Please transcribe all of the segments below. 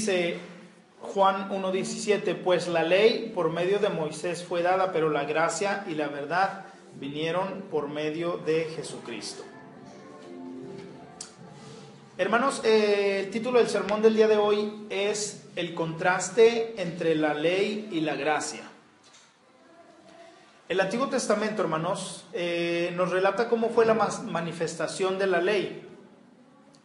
dice Juan 1:17, pues la ley por medio de Moisés fue dada, pero la gracia y la verdad vinieron por medio de Jesucristo. Hermanos, el título del sermón del día de hoy es el contraste entre la ley y la gracia. El Antiguo Testamento, hermanos, nos relata cómo fue la manifestación de la ley.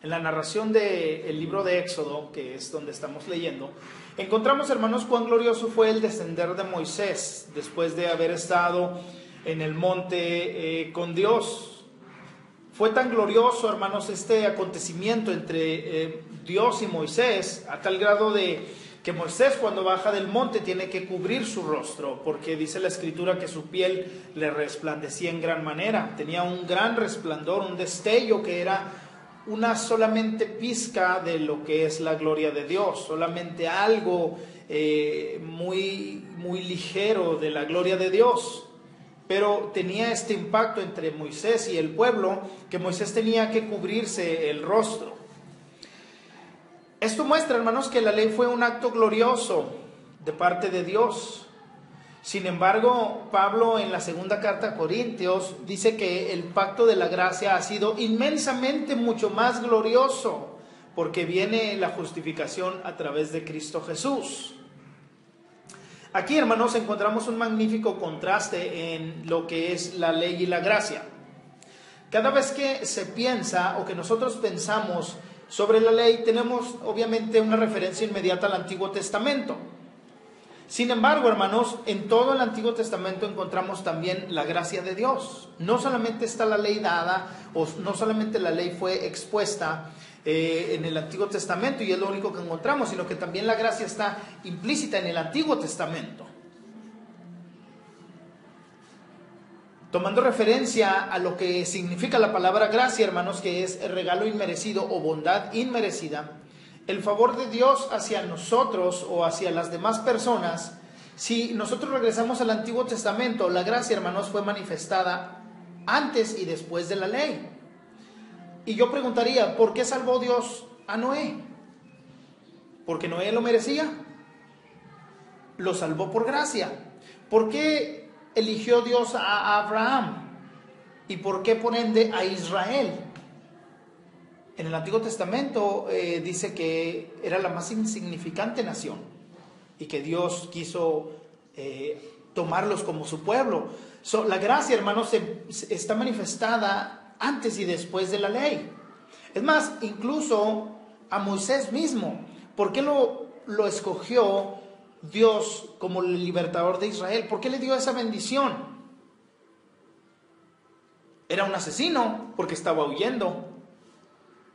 En la narración del libro de Éxodo, que es donde estamos leyendo, encontramos, hermanos, cuán glorioso fue el descender de Moisés después de haber estado en el monte con Dios. Fue tan glorioso, hermanos, este acontecimiento entre Dios y Moisés, a tal grado de que Moisés, cuando baja del monte, tiene que cubrir su rostro, porque dice la Escritura que su piel le resplandecía en gran manera. Tenía un gran resplandor, un destello que era una solamente pizca de lo que es la gloria de Dios, solamente algo muy ligero de la gloria de Dios. Pero tenía este impacto entre Moisés y el pueblo, que Moisés tenía que cubrirse el rostro. Esto muestra, hermanos, que la ley fue un acto glorioso de parte de Dios. Sin embargo, Pablo en la segunda carta a Corintios dice que el pacto de la gracia ha sido inmensamente mucho más glorioso, porque viene la justificación a través de Cristo Jesús. Aquí, hermanos, encontramos un magnífico contraste en lo que es la ley y la gracia. Cada vez que se piensa o que nosotros pensamos sobre la ley, tenemos obviamente una referencia inmediata al Antiguo Testamento. Sin embargo, hermanos, en todo el Antiguo Testamento encontramos también la gracia de Dios. No solamente está la ley dada, o no solamente la ley fue expuesta en el Antiguo Testamento y es lo único que encontramos, sino que también la gracia está implícita en el Antiguo Testamento. Tomando referencia a lo que significa la palabra gracia, hermanos, que es el regalo inmerecido o bondad inmerecida, el favor de Dios hacia nosotros o hacia las demás personas. Si nosotros regresamos al Antiguo Testamento, la gracia, hermanos, fue manifestada antes y después de la ley. Y yo preguntaría, ¿por qué salvó Dios a Noé? ¿Porque Noé lo merecía? Lo salvó por gracia. ¿Por qué eligió Dios a Abraham? ¿Y por qué, por ende, a Israel? En el Antiguo Testamento dice que era la más insignificante nación y que Dios quiso tomarlos como su pueblo. La gracia, hermanos, está manifestada antes y después de la ley. Es más, incluso a Moisés mismo. ¿Por qué lo escogió Dios como el libertador de Israel? ¿Por qué le dio esa bendición? Era un asesino porque estaba huyendo.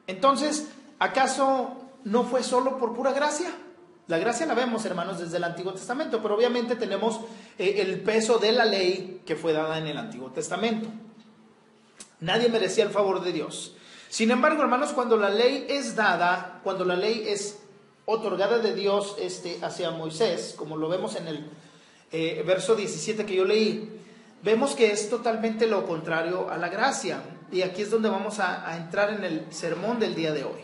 Entonces, ¿acaso no fue solo por pura gracia? La gracia la vemos, hermanos, desde el Antiguo Testamento, pero obviamente tenemos el peso de la ley que fue dada en el Antiguo Testamento. Nadie merecía el favor de Dios. Sin embargo, hermanos, cuando la ley es dada, cuando la ley es otorgada de Dios hacia Moisés, como lo vemos en el verso 17 que yo leí, vemos que es totalmente lo contrario a la gracia. Y aquí es donde vamos a entrar en el sermón del día de hoy.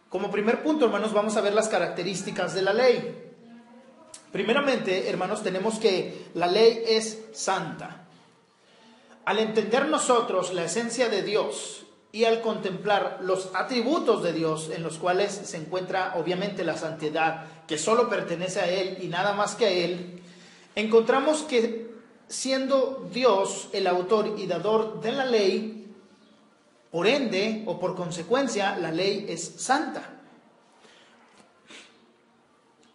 Como primer punto, hermanos, vamos a ver las características de la ley. Primeramente, hermanos, tenemos que la ley es santa. Al entender nosotros la esencia de Dios y al contemplar los atributos de Dios en los cuales se encuentra obviamente la santidad, que solo pertenece a Él y nada más que a Él, encontramos que siendo Dios el autor y dador de la ley, por ende o por consecuencia la ley es santa,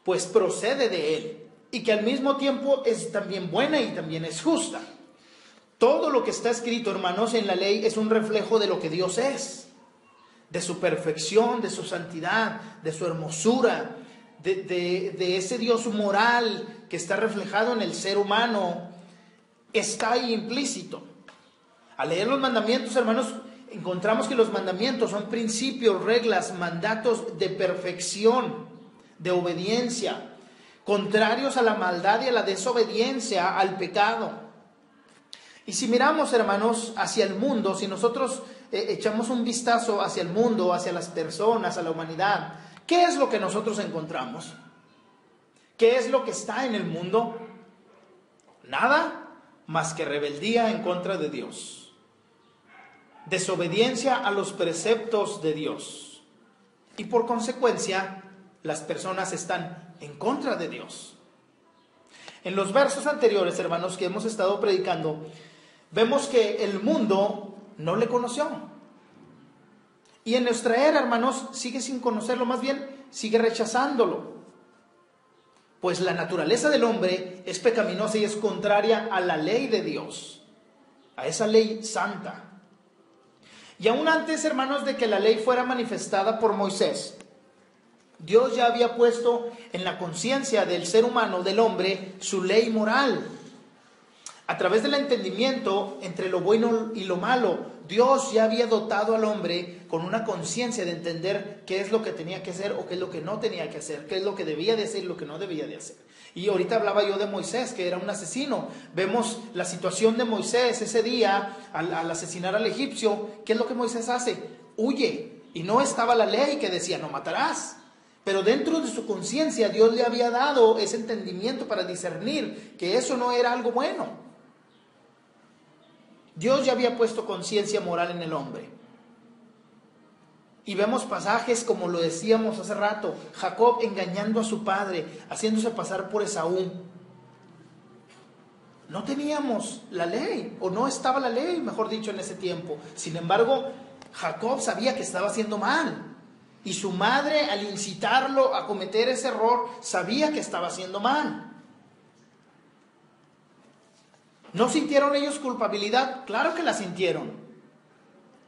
pues procede de Él y que al mismo tiempo es también buena y también es justa. Todo lo que está escrito, hermanos, en la ley es un reflejo de lo que Dios es, de su perfección, de su santidad, de su hermosura, de ese Dios moral que está reflejado en el ser humano, está ahí implícito. Al leer los mandamientos, hermanos, encontramos que los mandamientos son principios, reglas, mandatos de perfección, de obediencia, contrarios a la maldad y a la desobediencia, al pecado. Y si miramos, hermanos, hacia el mundo, si nosotros echamos un vistazo hacia el mundo, hacia las personas, a la humanidad, ¿qué es lo que nosotros encontramos? ¿Qué es lo que está en el mundo? Nada más que rebeldía en contra de Dios, desobediencia a los preceptos de Dios, y por consecuencia las personas están en contra de Dios. En los versos anteriores, hermanos, que hemos estado predicando, vemos que el mundo no le conoció. Y en nuestra era, hermanos, sigue sin conocerlo, más bien sigue rechazándolo. Pues la naturaleza del hombre es pecaminosa y es contraria a la ley de Dios, a esa ley santa. Y aún antes, hermanos, de que la ley fuera manifestada por Moisés, Dios ya había puesto en la conciencia del ser humano, del hombre, su ley moral. A través del entendimiento entre lo bueno y lo malo, Dios ya había dotado al hombre con una conciencia de entender qué es lo que tenía que hacer o qué es lo que no tenía que hacer, qué es lo que debía de hacer y lo que no debía de hacer. Y ahorita hablaba yo de Moisés, que era un asesino. Vemos la situación de Moisés ese día al asesinar al egipcio. ¿Qué es lo que Moisés hace? Huye. Y no estaba la ley que decía no matarás. Pero dentro de su conciencia Dios le había dado ese entendimiento para discernir que eso no era algo bueno. Dios ya había puesto conciencia moral en el hombre. Y vemos pasajes como lo decíamos hace rato, Jacob engañando a su padre, haciéndose pasar por Esaú. No teníamos la ley, o no estaba la ley, mejor dicho, en ese tiempo. Sin embargo, Jacob sabía que estaba haciendo mal. Y su madre, al incitarlo a cometer ese error, sabía que estaba haciendo mal. ¿No sintieron ellos culpabilidad? Claro que la sintieron.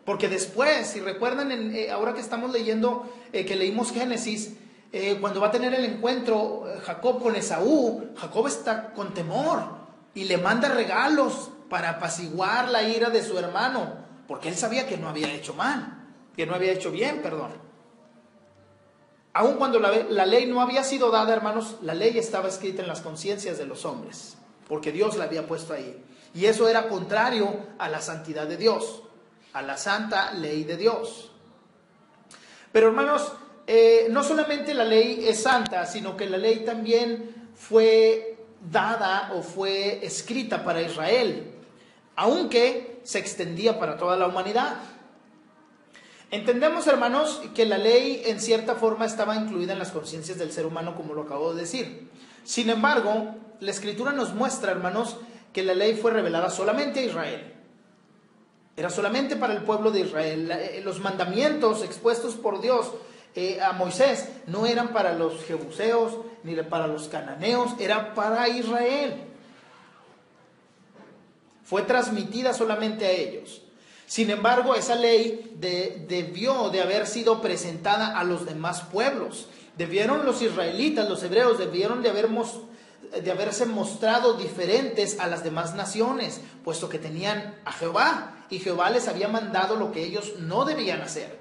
Porque después, si recuerdan, ahora que estamos leyendo, que leímos Génesis, cuando va a tener el encuentro Jacob con Esaú, Jacob está con temor y le manda regalos para apaciguar la ira de su hermano, porque él sabía que no había hecho mal, que no había hecho bien, perdón. Aun cuando la ley no había sido dada, hermanos, la ley estaba escrita en las conciencias de los hombres, porque Dios la había puesto ahí. Y eso era contrario a la santidad de Dios, a la santa ley de Dios. Pero hermanos, no solamente la ley es santa, sino que la ley también fue dada o fue escrita para Israel, aunque se extendía para toda la humanidad. Entendemos, hermanos, que la ley en cierta forma estaba incluida en las conciencias del ser humano, como lo acabo de decir. Sin embargo, la Escritura nos muestra, hermanos, que la ley fue revelada solamente a Israel. Era solamente para el pueblo de Israel. Los mandamientos expuestos por Dios a Moisés no eran para los jebuseos ni para los cananeos, era para Israel. Fue transmitida solamente a ellos. Sin embargo, esa ley debió de haber sido presentada a los demás pueblos. Debieron los israelitas, los hebreos, debieron de haberse mostrado diferentes a las demás naciones, puesto que tenían a Jehová, y Jehová les había mandado lo que ellos no debían hacer.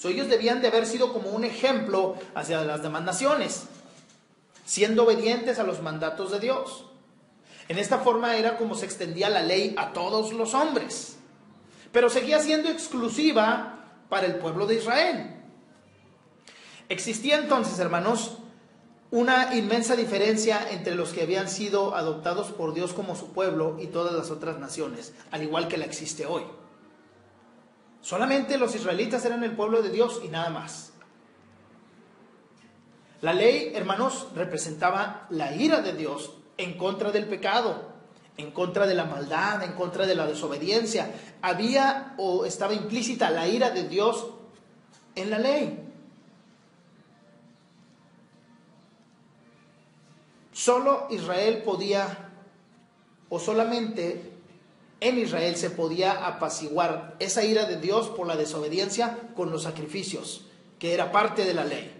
Ellos debían de haber sido como un ejemplo hacia las demás naciones, siendo obedientes a los mandatos de Dios. En esta forma era como se extendía la ley a todos los hombres. Pero seguía siendo exclusiva para el pueblo de Israel. Existía entonces, hermanos, una inmensa diferencia entre los que habían sido adoptados por Dios como su pueblo y todas las otras naciones, al igual que la existe hoy. Solamente los israelitas eran el pueblo de Dios y nada más. La ley, hermanos, representaba la ira de Dios en contra del pecado, en contra de la maldad, en contra de la desobediencia. Había o estaba implícita la ira de Dios en la ley. Solo Israel podía, o solamente en Israel se podía apaciguar esa ira de Dios por la desobediencia con los sacrificios, que era parte de la ley.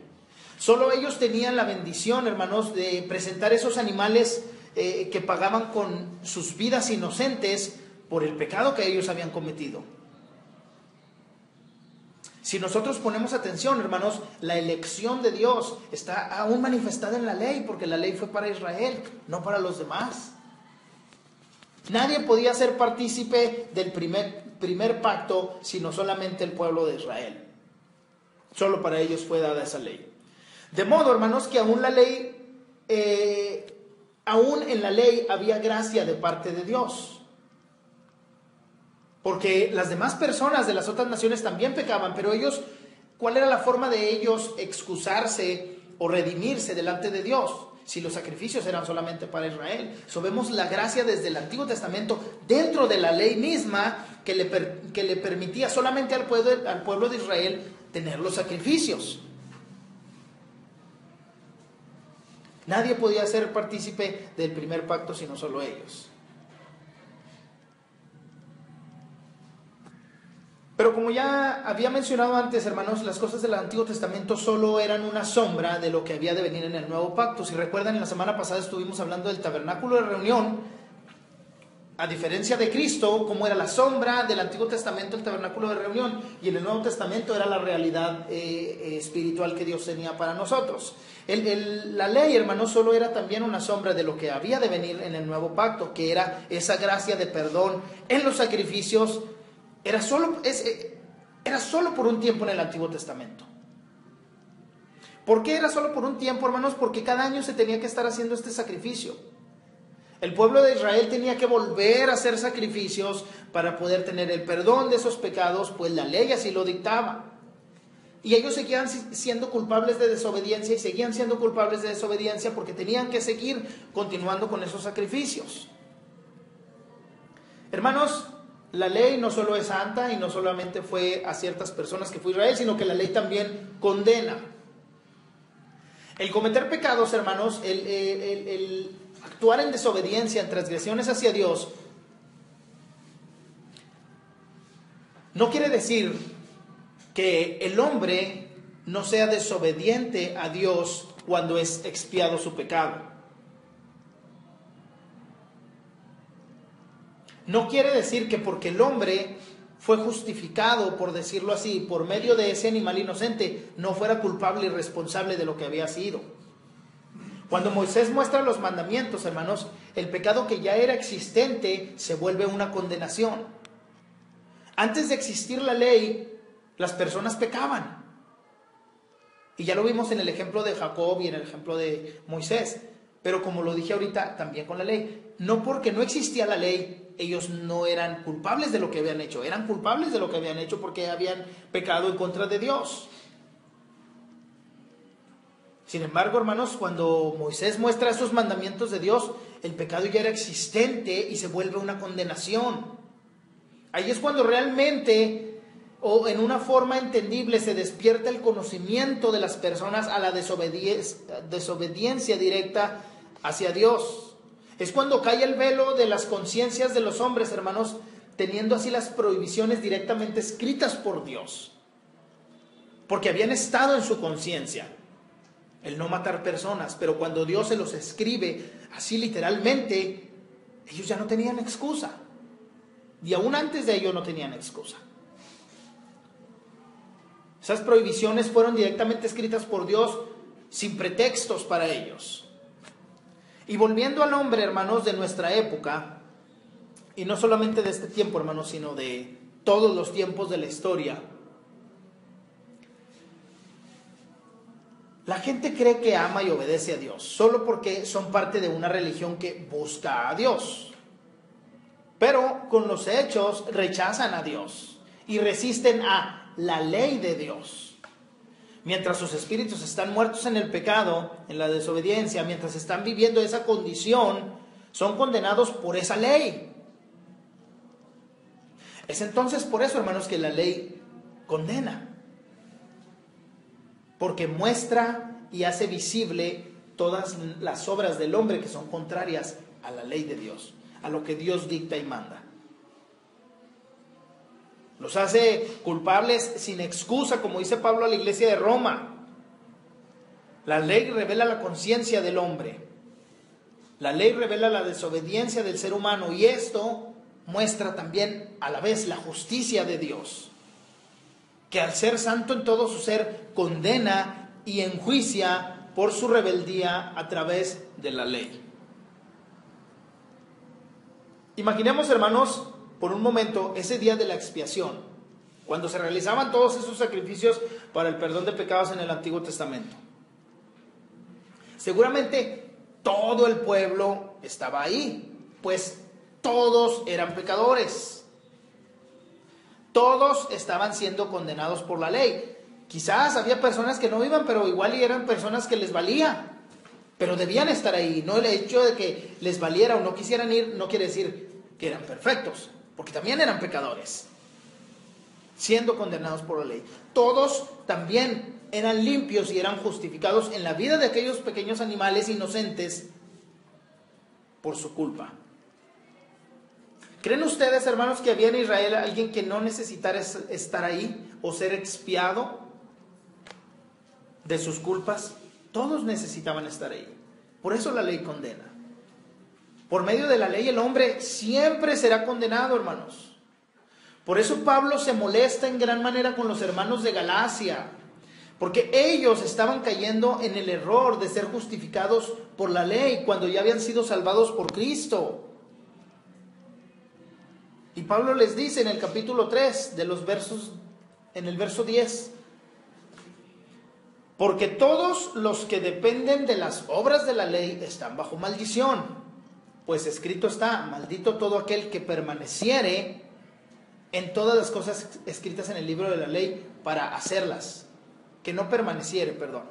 Solo ellos tenían la bendición, hermanos, de presentar esos animales que pagaban con sus vidas inocentes por el pecado que ellos habían cometido. Si nosotros ponemos atención, hermanos, la elección de Dios está aún manifestada en la ley, porque la ley fue para Israel, no para los demás. Nadie podía ser partícipe del primer primer pacto, sino solamente el pueblo de Israel. Solo para ellos fue dada esa ley. De modo, hermanos, que aún en la ley había gracia de parte de Dios. Porque las demás personas de las otras naciones también pecaban, pero ellos, ¿cuál era la forma de ellos excusarse o redimirse delante de Dios? Si los sacrificios eran solamente para Israel. Vemos la gracia desde el Antiguo Testamento, dentro de la ley misma, que le permitía solamente al pueblo de Israel tener los sacrificios. Nadie podía ser partícipe del primer pacto sino solo ellos. Pero como ya había mencionado antes, hermanos, las cosas del Antiguo Testamento solo eran una sombra de lo que había de venir en el Nuevo Pacto. Si recuerdan, en la semana pasada estuvimos hablando del tabernáculo de reunión. A diferencia de Cristo, como era la sombra del Antiguo Testamento, el tabernáculo de reunión, y en el Nuevo Testamento era la realidad espiritual que Dios tenía para nosotros. La ley, hermanos, solo era también una sombra de lo que había de venir en el Nuevo Pacto, que era esa gracia de perdón en los sacrificios. Era solo por un tiempo en el Antiguo Testamento. ¿Por qué era solo por un tiempo, hermanos? Porque cada año se tenía que estar haciendo este sacrificio. El pueblo de Israel tenía que volver a hacer sacrificios para poder tener el perdón de esos pecados, pues la ley así lo dictaba. Y ellos seguían siendo culpables de desobediencia y seguían siendo culpables de desobediencia porque tenían que seguir continuando con esos sacrificios. Hermanos, la ley no solo es santa y no solamente fue a ciertas personas que fue Israel, sino que la ley también condena. El cometer pecados, hermanos, el actuar en desobediencia, en transgresiones hacia Dios, no quiere decir que el hombre no sea desobediente a Dios cuando es expiado su pecado. No quiere decir que porque el hombre fue justificado, por decirlo así, por medio de ese animal inocente, no fuera culpable y responsable de lo que había sido. Cuando Moisés muestra los mandamientos, hermanos, el pecado que ya era existente se vuelve una condenación. Antes de existir la ley, las personas pecaban. Y ya lo vimos en el ejemplo de Jacob y en el ejemplo de Moisés. Pero como lo dije ahorita, también con la ley. No porque no existía la ley, ellos no eran culpables de lo que habían hecho. Eran culpables de lo que habían hecho porque habían pecado en contra de Dios. Sin embargo, hermanos, cuando Moisés muestra esos mandamientos de Dios, el pecado ya era existente y se vuelve una condenación. Ahí es cuando realmente, o en una forma entendible, se despierta el conocimiento de las personas a la desobediencia directa hacia Dios. Es cuando cae el velo de las conciencias de los hombres, hermanos, teniendo así las prohibiciones directamente escritas por Dios, porque habían estado en su conciencia. El no matar personas, pero cuando Dios se los escribe así literalmente, ellos ya no tenían excusa. Y aún antes de ello no tenían excusa. Esas prohibiciones fueron directamente escritas por Dios sin pretextos para ellos. Y volviendo al hombre, hermanos, de nuestra época, y no solamente de este tiempo, hermanos, sino de todos los tiempos de la historia, la gente cree que ama y obedece a Dios solo porque son parte de una religión que busca a Dios. Pero con los hechos rechazan a Dios y resisten a la ley de Dios. Mientras sus espíritus están muertos en el pecado, en la desobediencia, mientras están viviendo esa condición, son condenados por esa ley. Es entonces por eso, hermanos, que la ley condena. Porque muestra y hace visible todas las obras del hombre que son contrarias a la ley de Dios, a lo que Dios dicta y manda. Los hace culpables sin excusa, como dice Pablo a la iglesia de Roma. La ley revela la conciencia del hombre. La ley revela la desobediencia del ser humano, y esto muestra también a la vez la justicia de Dios, que al ser santo en todo su ser, condena y enjuicia por su rebeldía a través de la ley. Imaginemos, hermanos, por un momento ese día de la expiación, cuando se realizaban todos esos sacrificios para el perdón de pecados en el Antiguo Testamento. Seguramente todo el pueblo estaba ahí, pues todos eran pecadores. Todos estaban siendo condenados por la ley. Quizás había personas que no iban, pero igual y eran personas que les valía. Pero debían estar ahí. No el hecho de que les valiera o no quisieran ir no quiere decir que eran perfectos, porque también eran pecadores, siendo condenados por la ley. Todos también eran limpios y eran justificados en la vida de aquellos pequeños animales inocentes por su culpa. ¿Creen ustedes, hermanos, que había en Israel alguien que no necesitara estar ahí o ser expiado de sus culpas? Todos necesitaban estar ahí. Por eso la ley condena. Por medio de la ley el hombre siempre será condenado, hermanos. Por eso Pablo se molesta en gran manera con los hermanos de Galacia, porque ellos estaban cayendo en el error de ser justificados por la ley cuando ya habían sido salvados por Cristo. Y Pablo les dice en el capítulo 3 de los versos, en el verso 10, porque todos los que dependen de las obras de la ley están bajo maldición, pues escrito está, maldito todo aquel que permaneciere en todas las cosas escritas en el libro de la ley para hacerlas, que no permaneciere, perdón.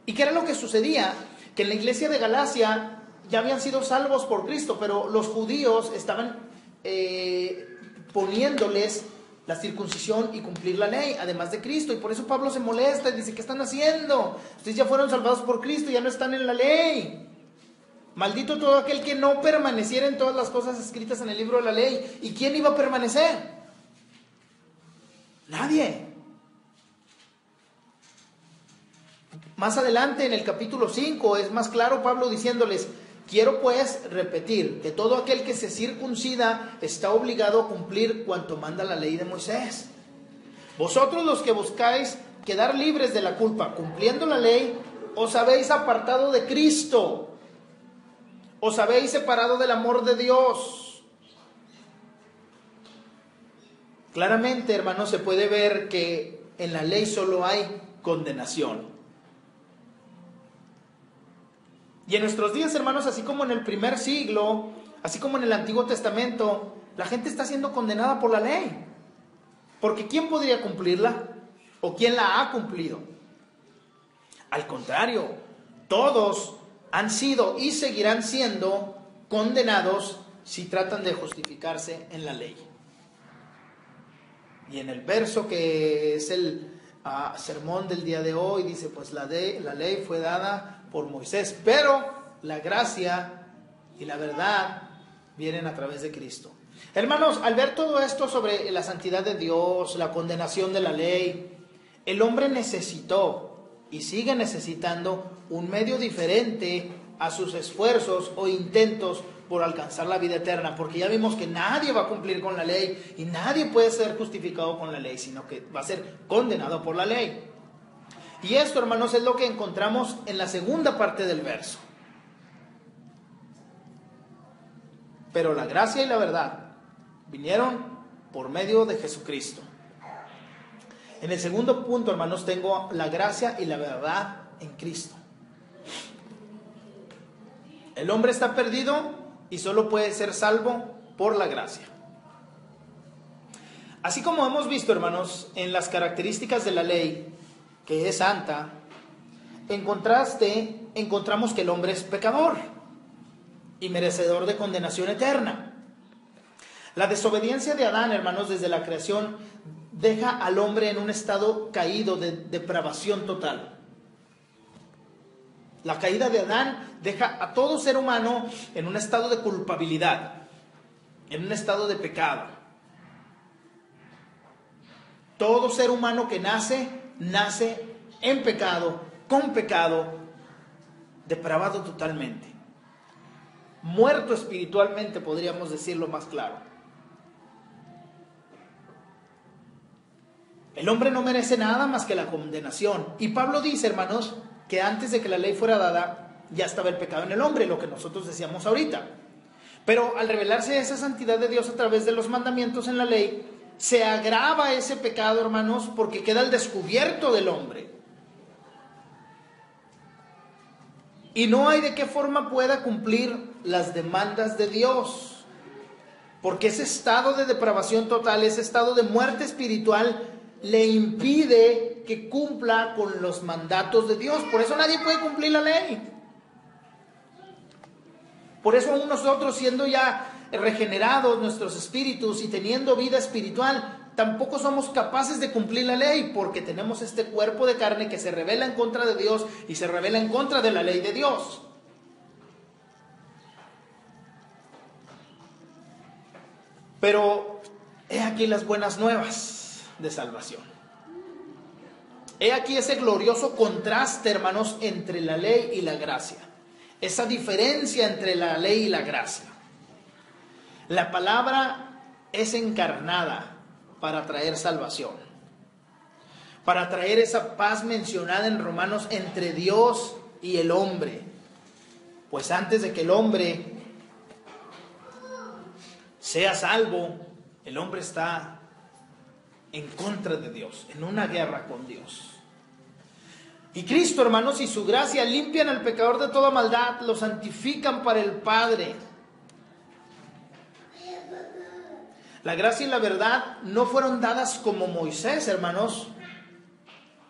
¿Y qué era lo que sucedía? Que en la iglesia de Galacia ya habían sido salvos por Cristo, pero los judíos estaban poniéndoles la circuncisión y cumplir la ley, además de Cristo. Y por eso Pablo se molesta y dice, ¿qué están haciendo? Ustedes ya fueron salvados por Cristo, ya no están en la ley. Maldito todo aquel que no permaneciera en todas las cosas escritas en el libro de la ley. ¿Y quién iba a permanecer? Nadie. Más adelante en el capítulo 5 es más claro Pablo diciéndoles, quiero pues repetir que todo aquel que se circuncida está obligado a cumplir cuanto manda la ley de Moisés. Vosotros los que buscáis quedar libres de la culpa cumpliendo la ley, os habéis apartado de Cristo, os habéis separado del amor de Dios. Claramente, hermanos, se puede ver que en la ley solo hay condenación. Y en nuestros días, hermanos, así como en el primer siglo, así como en el Antiguo Testamento, la gente está siendo condenada por la ley. Porque ¿quién podría cumplirla? ¿O quién la ha cumplido? Al contrario, todos han sido y seguirán siendo condenados si tratan de justificarse en la ley. Y en el verso que es el sermón del día de hoy, dice, pues la ley fue dada por Moisés, pero la gracia y la verdad vienen a través de Cristo. Hermanos, al ver todo esto sobre la santidad de Dios, la condenación de la ley, el hombre necesitó y sigue necesitando un medio diferente a sus esfuerzos o intentos por alcanzar la vida eterna, porque ya vimos que nadie va a cumplir con la ley y nadie puede ser justificado con la ley, sino que va a ser condenado por la ley. Y esto, hermanos, es lo que encontramos en la segunda parte del verso. Pero la gracia y la verdad vinieron por medio de Jesucristo. En el segundo punto, hermanos, tengo la gracia y la verdad en Cristo. El hombre está perdido y solo puede ser salvo por la gracia. Así como hemos visto, hermanos, en las características de la ley, que es santa, en contraste encontramos que el hombre es pecador y merecedor de condenación eterna. La desobediencia de Adán, hermanos, desde la creación deja al hombre en un estado caído de depravación total. La caída de Adán deja a todo ser humano en un estado de culpabilidad, en un estado de pecado. Todo ser humano que nace en pecado, con pecado, depravado totalmente. Muerto espiritualmente, podríamos decirlo más claro. El hombre no merece nada más que la condenación. Y Pablo dice, hermanos, que antes de que la ley fuera dada, ya estaba el pecado en el hombre, lo que nosotros decíamos ahorita. Pero al revelarse esa santidad de Dios a través de los mandamientos en la ley, se agrava ese pecado, hermanos, porque queda al descubierto del hombre. Y no hay de qué forma pueda cumplir las demandas de Dios. Porque ese estado de depravación total, ese estado de muerte espiritual, le impide que cumpla con los mandatos de Dios. Por eso nadie puede cumplir la ley. Por eso aún nosotros, siendo ya regenerados nuestros espíritus y teniendo vida espiritual, tampoco somos capaces de cumplir la ley, porque tenemos este cuerpo de carne que se rebela en contra de Dios y se rebela en contra de la ley de Dios. Pero he aquí las buenas nuevas de salvación. He aquí ese glorioso contraste, hermanos, entre la ley y la gracia. Esa diferencia entre la ley y la gracia. La palabra es encarnada para traer salvación, para traer esa paz mencionada en Romanos entre Dios y el hombre. Pues antes de que el hombre sea salvo, el hombre está en contra de Dios, en una guerra con Dios. Y Cristo, hermanos, y su gracia limpian al pecador de toda maldad, lo santifican para el Padre. La gracia y la verdad no fueron dadas como Moisés, hermanos,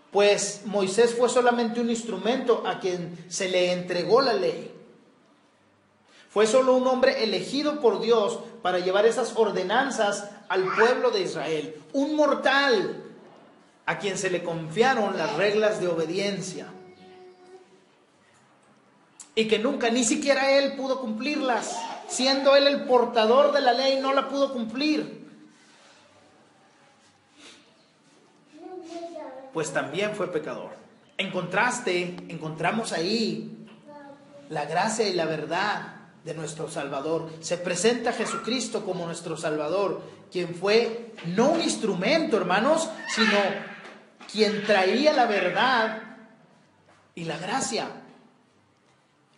pues Moisés fue solamente un instrumento a quien se le entregó la ley. Fue solo un hombre elegido por Dios para llevar esas ordenanzas al pueblo de Israel. Un mortal a quien se le confiaron las reglas de obediencia. Y que nunca, ni siquiera él pudo cumplirlas. Siendo él el portador de la ley, no la pudo cumplir. Pues también fue pecador. En contraste, encontramos ahí la gracia y la verdad de nuestro Salvador. Se presenta Jesucristo como nuestro Salvador, quien fue no un instrumento, hermanos, sino quien traía la verdad y la gracia.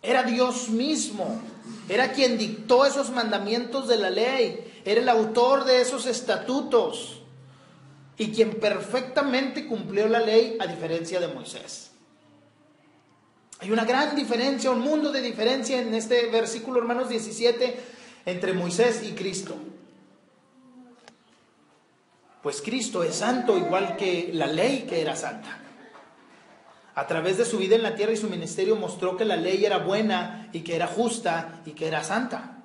Era Dios mismo, era quien dictó esos mandamientos de la ley, era el autor de esos estatutos y quien perfectamente cumplió la ley, a diferencia de Moisés. Hay una gran diferencia, un mundo de diferencia en este versículo, hermanos, 17, entre Moisés y Cristo. Pues Cristo es santo igual que la ley que era santa. A través de su vida en la tierra y su ministerio mostró que la ley era buena y que era justa y que era santa.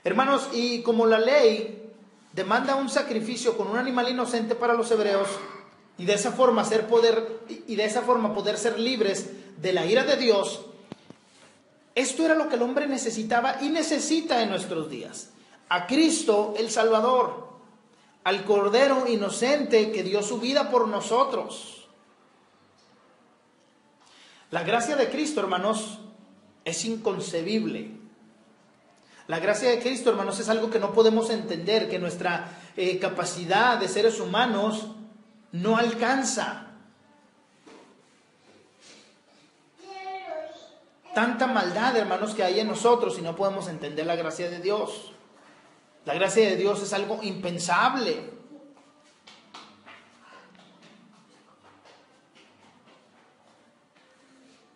Hermanos, y como la ley demanda un sacrificio con un animal inocente para los hebreos, y de esa forma poder ser libres de la ira de Dios, esto era lo que el hombre necesitaba y necesita en nuestros días. A Cristo el Salvador, al Cordero inocente que dio su vida por nosotros. La gracia de Cristo, hermanos, es inconcebible. La gracia de Cristo, hermanos, es algo que no podemos entender, que nuestra capacidad de seres humanos no alcanza. Tanta maldad, hermanos, que hay en nosotros y no podemos entender la gracia de Dios. La gracia de Dios es algo impensable.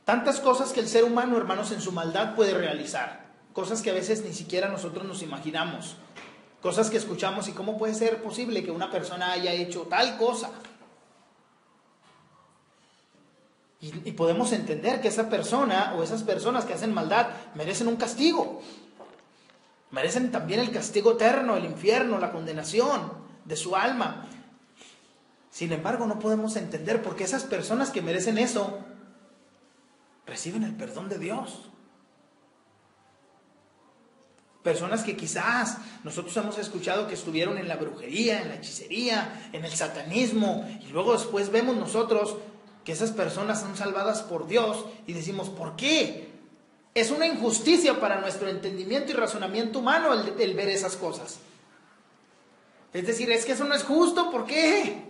Tantas cosas que el ser humano, hermanos, en su maldad puede realizar. Cosas que a veces ni siquiera nosotros nos imaginamos. Cosas que escuchamos y cómo puede ser posible que una persona haya hecho tal cosa. Y podemos entender que esa persona o esas personas que hacen maldad merecen un castigo. Merecen también el castigo eterno, el infierno, la condenación de su alma. Sin embargo, no podemos entender por qué esas personas que merecen eso reciben el perdón de Dios. Personas que quizás nosotros hemos escuchado que estuvieron en la brujería, en la hechicería, en el satanismo, y luego después vemos nosotros que esas personas son salvadas por Dios y decimos, ¿por qué? Es una injusticia para nuestro entendimiento y razonamiento humano el ver esas cosas. Es decir, es que eso no es justo, ¿por qué?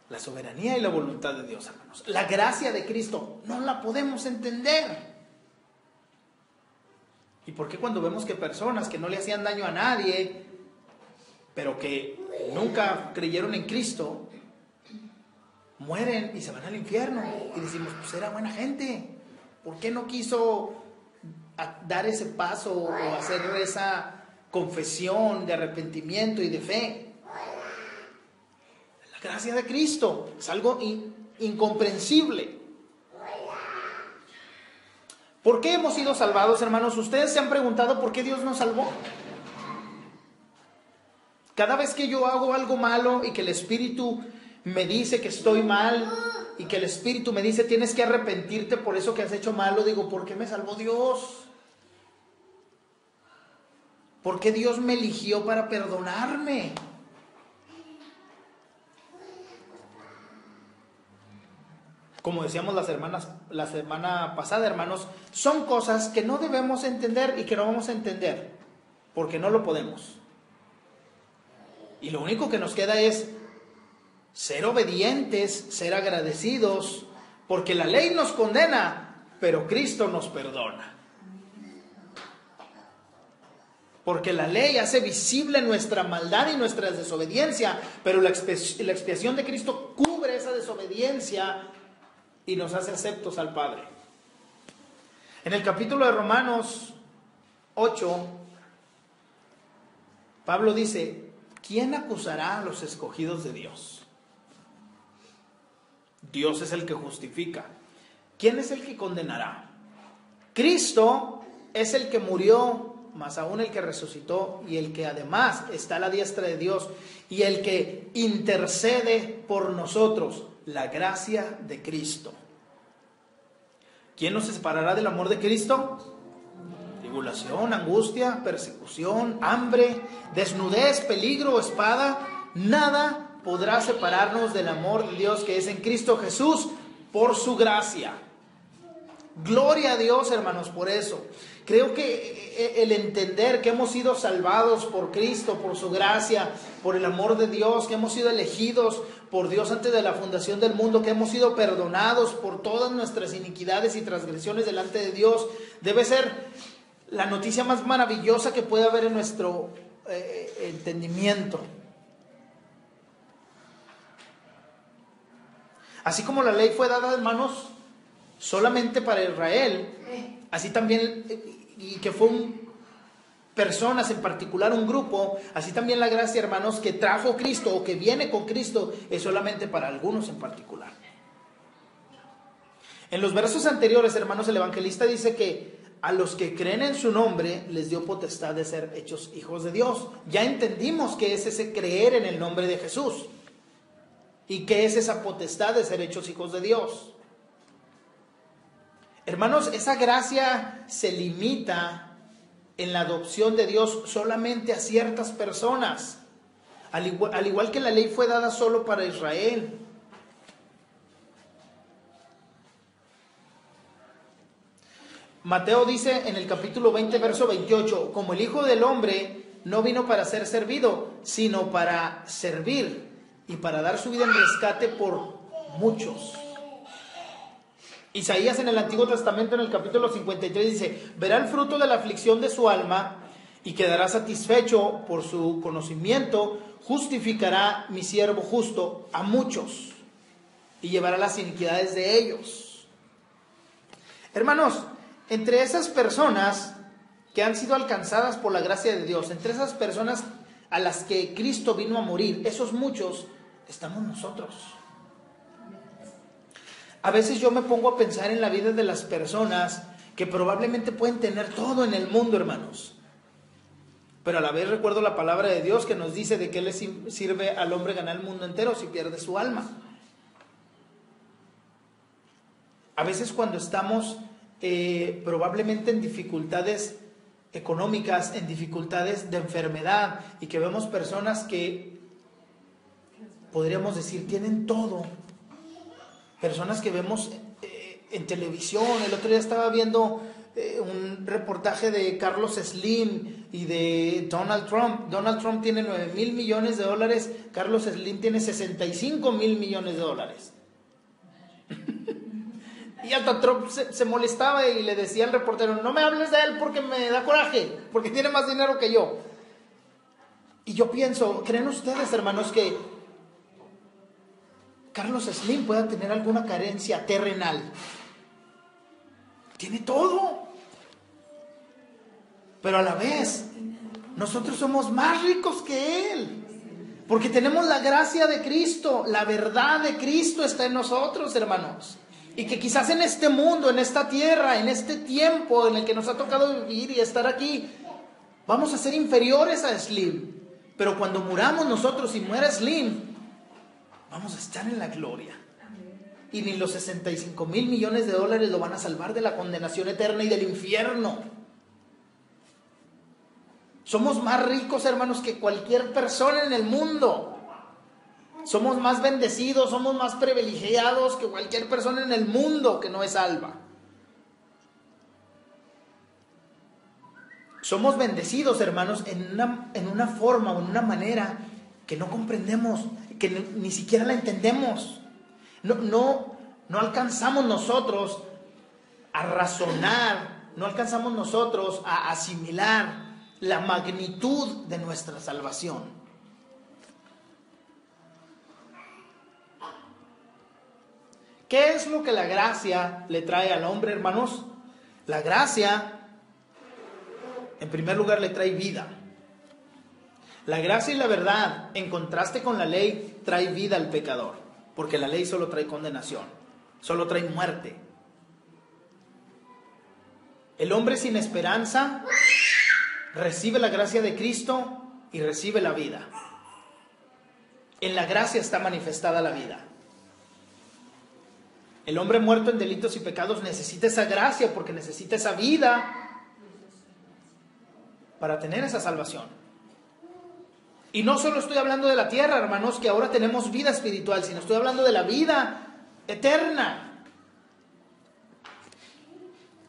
La soberanía y la voluntad de Dios, hermanos. La gracia de Cristo no la podemos entender. ¿Y por qué cuando vemos que personas que no le hacían daño a nadie, pero que nunca creyeron en Cristo, mueren y se van al infierno? Y decimos, pues era buena gente. ¿Por qué no quiso dar ese paso o hacer esa confesión de arrepentimiento y de fe? La gracia de Cristo es algo incomprensible. ¿Por qué hemos sido salvados, hermanos? ¿Ustedes se han preguntado por qué Dios nos salvó? Cada vez que yo hago algo malo y que el Espíritu me dice que estoy mal y que el Espíritu me dice tienes que arrepentirte por eso que has hecho malo, digo, ¿por qué me salvó Dios? ¿Por qué Dios me eligió para perdonarme? Como decíamos la semana pasada, hermanos, son cosas que no debemos entender y que no vamos a entender, porque no lo podemos. Y lo único que nos queda es ser obedientes, ser agradecidos, porque la ley nos condena, pero Cristo nos perdona. Porque la ley hace visible nuestra maldad y nuestra desobediencia, pero la expiación de Cristo cubre esa desobediencia y nos hace aceptos al Padre. En el capítulo de Romanos 8, Pablo dice, ¿quién acusará a los escogidos de Dios? Dios es el que justifica. ¿Quién es el que condenará? Cristo es el que murió, más aún el que resucitó y el que además está a la diestra de Dios y el que intercede por nosotros. La gracia de Cristo. ¿Quién nos separará del amor de Cristo? Tribulación, angustia, persecución, hambre, desnudez, peligro o espada. Nada podrá separarnos del amor de Dios que es en Cristo Jesús por su gracia. Gloria a Dios, hermanos, por eso. Creo que el entender que hemos sido salvados por Cristo, por su gracia, por el amor de Dios, que hemos sido elegidos por Dios antes de la fundación del mundo, que hemos sido perdonados por todas nuestras iniquidades y transgresiones delante de Dios, debe ser la noticia más maravillosa que puede haber en nuestro entendimiento. Así como la ley fue dada, hermanos, solamente para Israel, así también, y que fue personas en particular, un grupo, así también la gracia, hermanos, que trajo Cristo o que viene con Cristo es solamente para algunos en particular. En los versos anteriores, hermanos, el evangelista dice que a los que creen en su nombre les dio potestad de ser hechos hijos de Dios. Ya entendimos qué es ese creer en el nombre de Jesús y qué es esa potestad de ser hechos hijos de Dios. Hermanos, esa gracia se limita en la adopción de Dios solamente a ciertas personas, al igual que la ley fue dada solo para Israel. Mateo dice en el capítulo 20, verso 28, como el Hijo del Hombre no vino para ser servido, sino para servir y para dar su vida en rescate por muchos. Isaías en el Antiguo Testamento en el capítulo 53 dice, verá el fruto de la aflicción de su alma y quedará satisfecho por su conocimiento, justificará mi siervo justo a muchos y llevará las iniquidades de ellos. Hermanos, entre esas personas que han sido alcanzadas por la gracia de Dios, entre esas personas a las que Cristo vino a morir, esos muchos, estamos nosotros. A veces yo me pongo a pensar en la vida de las personas que probablemente pueden tener todo en el mundo, hermanos. Pero a la vez recuerdo la palabra de Dios que nos dice de qué le sirve al hombre ganar el mundo entero si pierde su alma. A veces cuando estamos probablemente en dificultades económicas, en dificultades de enfermedad y que vemos personas que podríamos decir tienen todo, personas que vemos en televisión. El otro día estaba viendo un reportaje de Carlos Slim y de Donald Trump. Donald Trump tiene 9,000 millones de dólares, Carlos Slim tiene 65,000 millones de dólares. Y hasta Trump se molestaba y le decía al reportero: no me hables de él porque me da coraje, porque tiene más dinero que yo. Y yo pienso, ¿creen ustedes, hermanos, que Carlos Slim pueda tener alguna carencia terrenal? Tiene todo. Pero a la vez, nosotros somos más ricos que él, porque tenemos la gracia de Cristo, la verdad de Cristo está en nosotros, hermanos. Y que quizás en este mundo, en esta tierra, en este tiempo en el que nos ha tocado vivir y estar aquí, vamos a ser inferiores a Slim. Pero cuando muramos nosotros y muera Slim, vamos a estar en la gloria. Y ni los 65,000 millones de dólares lo van a salvar de la condenación eterna y del infierno. Somos más ricos, hermanos, que cualquier persona en el mundo. Somos más bendecidos, somos más privilegiados que cualquier persona en el mundo que no es salva. Somos bendecidos, hermanos, en una forma o en una manera que no comprendemos, que ni siquiera la entendemos. No alcanzamos nosotros a razonar, no alcanzamos nosotros a asimilar la magnitud de nuestra salvación. ¿Qué es lo que la gracia le trae al hombre, hermanos? La gracia, en primer lugar, le trae vida. La gracia y la verdad, en contraste con la ley, trae vida al pecador, porque la ley solo trae condenación, solo trae muerte. El hombre sin esperanza recibe la gracia de Cristo y recibe la vida. En la gracia está manifestada la vida. El hombre muerto en delitos y pecados necesita esa gracia porque necesita esa vida para tener esa salvación. Y no solo estoy hablando de la tierra, hermanos, que ahora tenemos vida espiritual, sino estoy hablando de la vida eterna.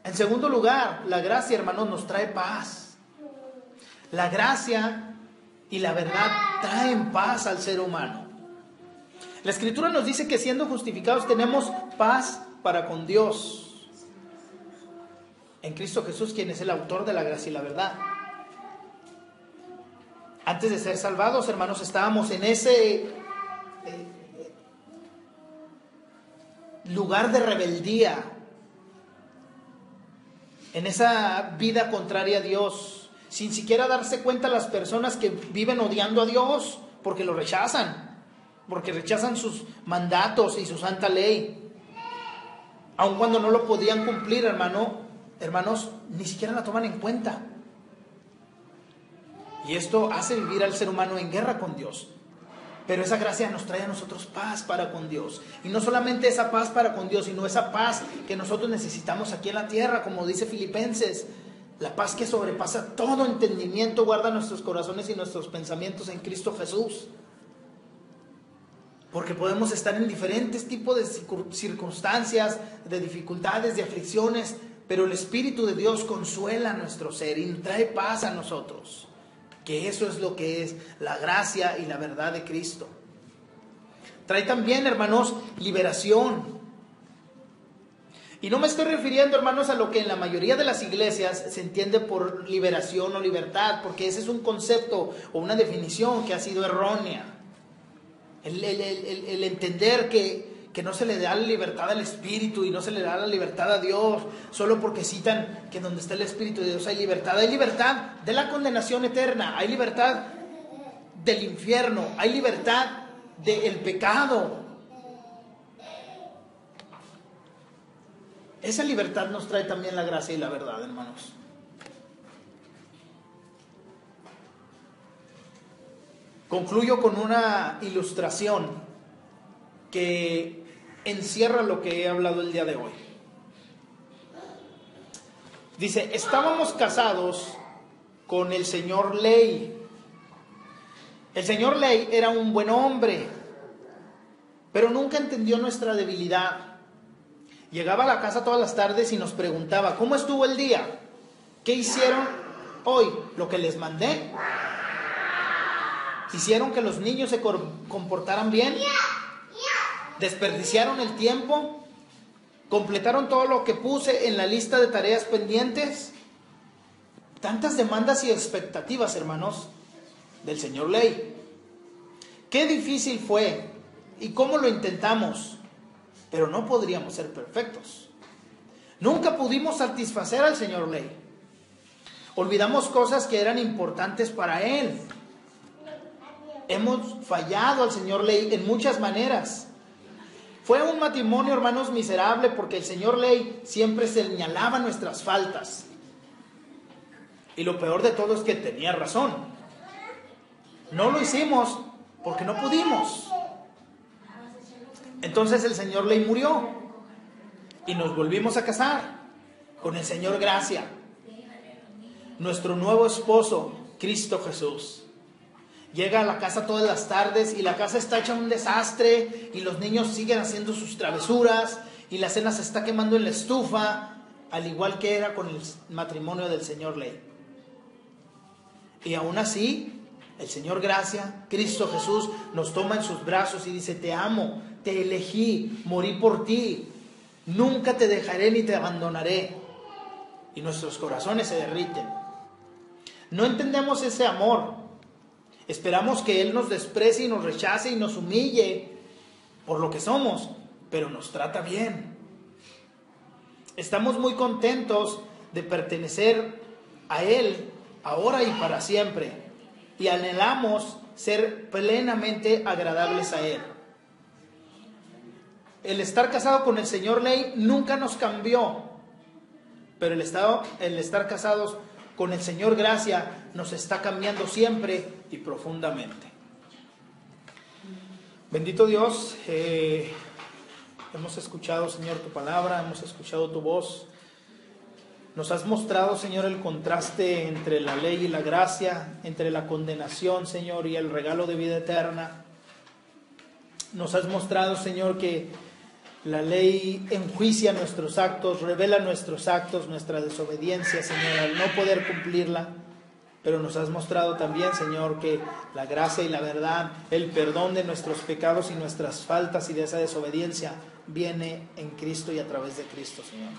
En segundo lugar, la gracia, hermanos, nos trae paz. La gracia y la verdad traen paz al ser humano. La Escritura nos dice que siendo justificados tenemos paz para con Dios en Cristo Jesús, quien es el autor de la gracia y la verdad. Antes de ser salvados, hermanos, estábamos en ese lugar de rebeldía, en esa vida contraria a Dios, sin siquiera darse cuenta las personas que viven odiando a Dios porque lo rechazan, porque rechazan sus mandatos y su santa ley. Aun cuando no lo podían cumplir, hermanos, ni siquiera la toman en cuenta. Y esto hace vivir al ser humano en guerra con Dios. Pero esa gracia nos trae a nosotros paz para con Dios. Y no solamente esa paz para con Dios, sino esa paz que nosotros necesitamos aquí en la tierra, como dice Filipenses. La paz que sobrepasa todo entendimiento, guarda nuestros corazones y nuestros pensamientos en Cristo Jesús. Porque podemos estar en diferentes tipos de circunstancias, de dificultades, de aflicciones, pero el Espíritu de Dios consuela nuestro ser y trae paz a nosotros. Que eso es lo que es la gracia y la verdad de Cristo. Trae también, hermanos, liberación. Y no me estoy refiriendo, hermanos, a lo que en la mayoría de las iglesias se entiende por liberación o libertad, porque ese es un concepto o una definición que ha sido errónea. El entender que no se le da la libertad al Espíritu y no se le da la libertad a Dios solo porque citan que donde está el Espíritu de Dios hay libertad. Hay libertad de la condenación eterna, hay libertad del infierno, hay libertad del pecado. Esa libertad nos trae también la gracia y la verdad, hermanos. Concluyo con una ilustración que encierra lo que he hablado el día de hoy. Dice, estábamos casados con el señor Ley. El señor Ley era un buen hombre, pero nunca entendió nuestra debilidad. Llegaba a la casa todas las tardes y nos preguntaba, ¿cómo estuvo el día? ¿Qué hicieron hoy? ¿Lo que les mandé? ¿Hicieron que los niños se comportaran bien? ¿Desperdiciaron el tiempo? ¿Completaron todo lo que puse en la lista de tareas pendientes? Tantas demandas y expectativas, hermanos, del señor Ley. Qué difícil fue y cómo lo intentamos, pero no podríamos ser perfectos. Nunca pudimos satisfacer al señor Ley. Olvidamos cosas que eran importantes para él. Hemos fallado al señor Ley en muchas maneras. Fue un matrimonio, hermanos, miserable porque el señor Ley siempre señalaba nuestras faltas. Y lo peor de todo es que tenía razón. No lo hicimos porque no pudimos. Entonces el señor Ley murió y nos volvimos a casar con el señor Gracia, nuestro nuevo esposo, Cristo Jesús. Llega a la casa todas las tardes y la casa está hecha un desastre y los niños siguen haciendo sus travesuras y la cena se está quemando en la estufa, al igual que era con el matrimonio del señor Ley. Y aún así, el Señor Gracia, Cristo Jesús, nos toma en sus brazos y dice, te amo, te elegí, morí por ti, nunca te dejaré ni te abandonaré. Y nuestros corazones se derriten. No entendemos ese amor. Esperamos que Él nos desprecie y nos rechace y nos humille por lo que somos, pero nos trata bien. Estamos muy contentos de pertenecer a Él ahora y para siempre, y anhelamos ser plenamente agradables a Él. El estar casado con el señor Ley nunca nos cambió, pero el estar casados con el señor Gracia nos está cambiando siempre y profundamente. Bendito Dios, hemos escuchado, Señor, tu palabra, hemos escuchado tu voz. Nos has mostrado, Señor, el contraste entre la ley y la gracia, entre la condenación, Señor, y el regalo de vida eterna. Nos has mostrado, Señor, que la ley enjuicia nuestros actos, revela nuestros actos, nuestra desobediencia, Señor, al no poder cumplirla. Pero nos has mostrado también, Señor, que la gracia y la verdad, el perdón de nuestros pecados y nuestras faltas y de esa desobediencia viene en Cristo y a través de Cristo, Señor.